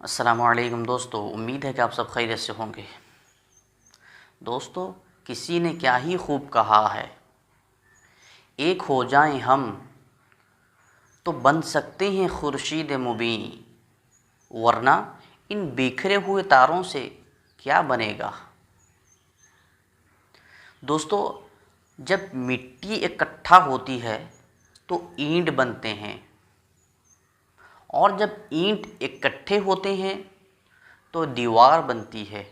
अस्सलामुअलैकुम दोस्तों, उम्मीद है कि आप सब खैरियत से होंगे। दोस्तों, किसी ने क्या ही खूब कहा है, एक हो जाएं हम तो बन सकते हैं खुर्शीद मुबीन, वरना इन बिखरे हुए तारों से क्या बनेगा। दोस्तों, जब मिट्टी इकट्ठा होती है तो ईंट बनते हैं, और जब ईंट इकट्ठे होते हैं तो दीवार बनती है,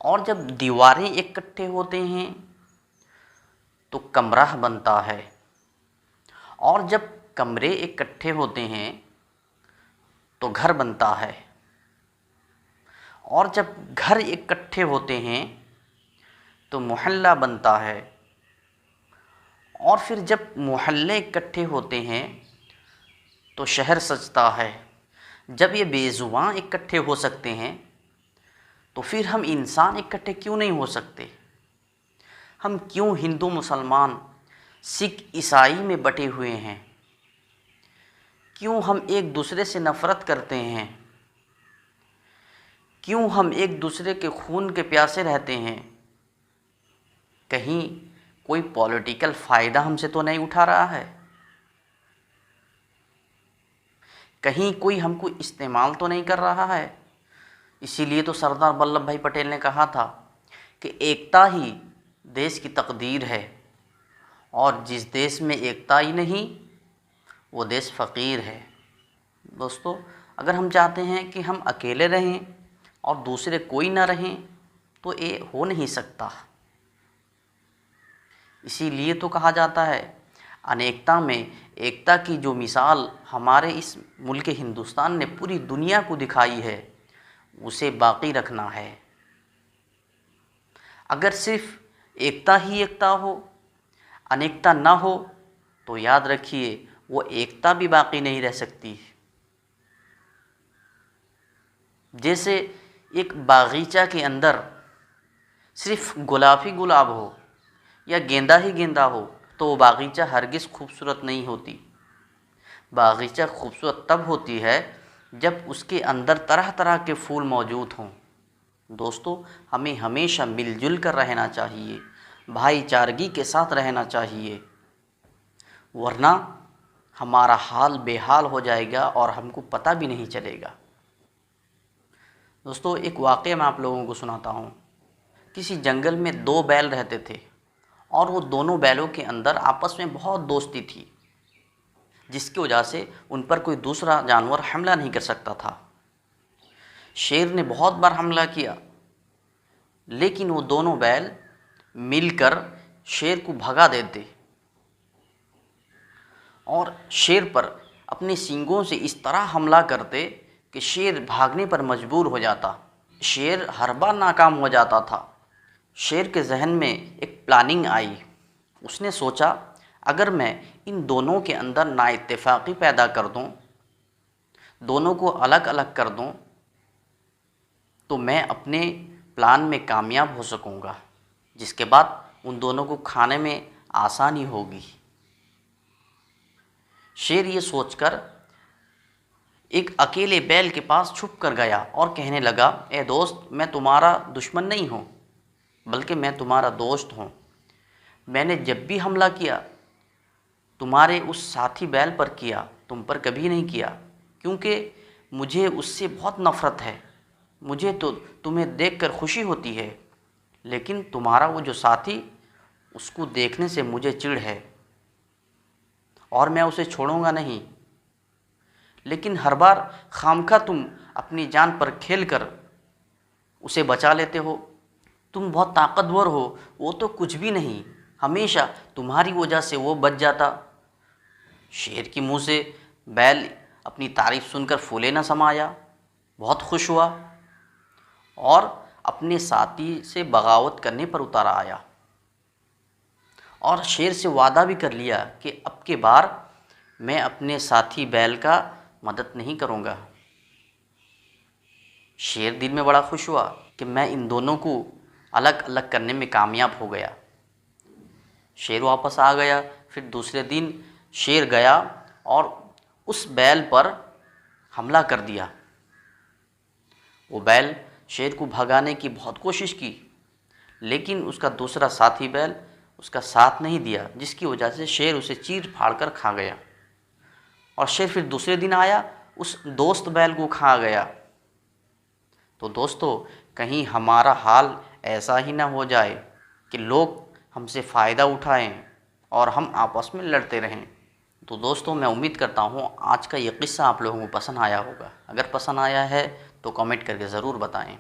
और जब दीवारें इकट्ठे होते हैं तो कमरा बनता है, और जब कमरे इकट्ठे होते हैं तो घर बनता है, और जब घर इकट्ठे होते हैं तो मोहल्ला बनता है, और फिर जब मोहल्ले इकट्ठे होते हैं तो शहर सजता है। जब ये बेज़ुबान इकट्ठे हो सकते हैं तो फिर हम इंसान इकट्ठे क्यों नहीं हो सकते। हम क्यों हिंदू मुसलमान सिख ईसाई में बटे हुए हैं, क्यों हम एक दूसरे से नफ़रत करते हैं, क्यों हम एक दूसरे के खून के प्यासे रहते हैं। कहीं कोई पॉलिटिकल फ़ायदा हमसे तो नहीं उठा रहा है, कहीं कोई हमको इस्तेमाल तो नहीं कर रहा है। इसीलिए तो सरदार वल्लभ भाई पटेल ने कहा था कि एकता ही देश की तकदीर है, और जिस देश में एकता ही नहीं वो देश फ़कीर है। दोस्तों, अगर हम चाहते हैं कि हम अकेले रहें और दूसरे कोई ना रहें तो ये हो नहीं सकता। इसीलिए तो कहा जाता है, अनेकता में एकता की जो मिसाल हमारे इस मुल्क हिंदुस्तान ने पूरी दुनिया को दिखाई है, उसे बाकी रखना है। अगर सिर्फ एकता ही एकता हो, अनेकता ना हो, तो याद रखिए वो एकता भी बाकी नहीं रह सकती। जैसे एक बागीचा के अंदर सिर्फ गुलाब ही गुलाब हो या गेंदा ही गेंदा हो तो वो बागीचा हरगिज़ खूबसूरत नहीं होती। बागीचा खूबसूरत तब होती है जब उसके अंदर तरह तरह के फूल मौजूद हों। दोस्तों, हमें हमेशा मिलजुल कर रहना चाहिए, भाईचारगी के साथ रहना चाहिए, वरना हमारा हाल बेहाल हो जाएगा और हमको पता भी नहीं चलेगा। दोस्तों, एक वाक़या मैं आप लोगों को सुनाता हूँ। किसी जंगल में दो बैल रहते थे, और वो दोनों बैलों के अंदर आपस में बहुत दोस्ती थी, जिसकी वजह से उन पर कोई दूसरा जानवर हमला नहीं कर सकता था। शेर ने बहुत बार हमला किया, लेकिन वो दोनों बैल मिलकर शेर को भगा देते और शेर पर अपने सींगों से इस तरह हमला करते कि शेर भागने पर मजबूर हो जाता। शेर हर बार नाकाम हो जाता था। शेर के जहन में एक प्लानिंग आई। उसने सोचा, अगर मैं इन दोनों के अंदर नाइत्तेफाकी पैदा कर दूं, दोनों को अलग अलग कर दूं, तो मैं अपने प्लान में कामयाब हो सकूंगा, जिसके बाद उन दोनों को खाने में आसानी होगी। शेर ये सोचकर एक अकेले बैल के पास छुप कर गया और कहने लगा, ए दोस्त, मैं तुम्हारा दुश्मन नहीं हूँ, बल्कि मैं तुम्हारा दोस्त हूँ। मैंने जब भी हमला किया तुम्हारे उस साथी बैल पर किया, तुम पर कभी नहीं किया, क्योंकि मुझे उससे बहुत नफ़रत है। मुझे तो तुम्हें देखकर खुशी होती है, लेकिन तुम्हारा वो जो साथी, उसको देखने से मुझे चिढ़ है और मैं उसे छोड़ूंगा नहीं। लेकिन हर बार खामखा तुम अपनी जान पर खेल कर उसे बचा लेते हो। तुम बहुत ताकतवर हो, वो तो कुछ भी नहीं, हमेशा तुम्हारी वजह से वो बच जाता। शेर के मुंह से बैल अपनी तारीफ़ सुनकर फूले न समाया, बहुत खुश हुआ और अपने साथी से बगावत करने पर उतर आया, और शेर से वादा भी कर लिया कि अब के बार मैं अपने साथी बैल का मदद नहीं करूँगा। शेर दिल में बड़ा खुश हुआ कि मैं इन दोनों को अलग अलग करने में कामयाब हो गया। शेर वापस आ गया। फिर दूसरे दिन शेर गया और उस बैल पर हमला कर दिया। वो बैल शेर को भगाने की बहुत कोशिश की, लेकिन उसका दूसरा साथी बैल उसका साथ नहीं दिया, जिसकी वजह से शेर उसे चीर फाड़ कर खा गया। और शेर फिर दूसरे दिन आया, उस दोस्त बैल को खा गया। तो दोस्तों, कहीं हमारा हाल ऐसा ही ना हो जाए कि लोग हमसे फ़ायदा उठाएं और हम आपस में लड़ते रहें। तो दोस्तों, मैं उम्मीद करता हूँ आज का ये किस्सा आप लोगों को पसंद आया होगा। अगर पसंद आया है तो कमेंट करके ज़रूर बताएं।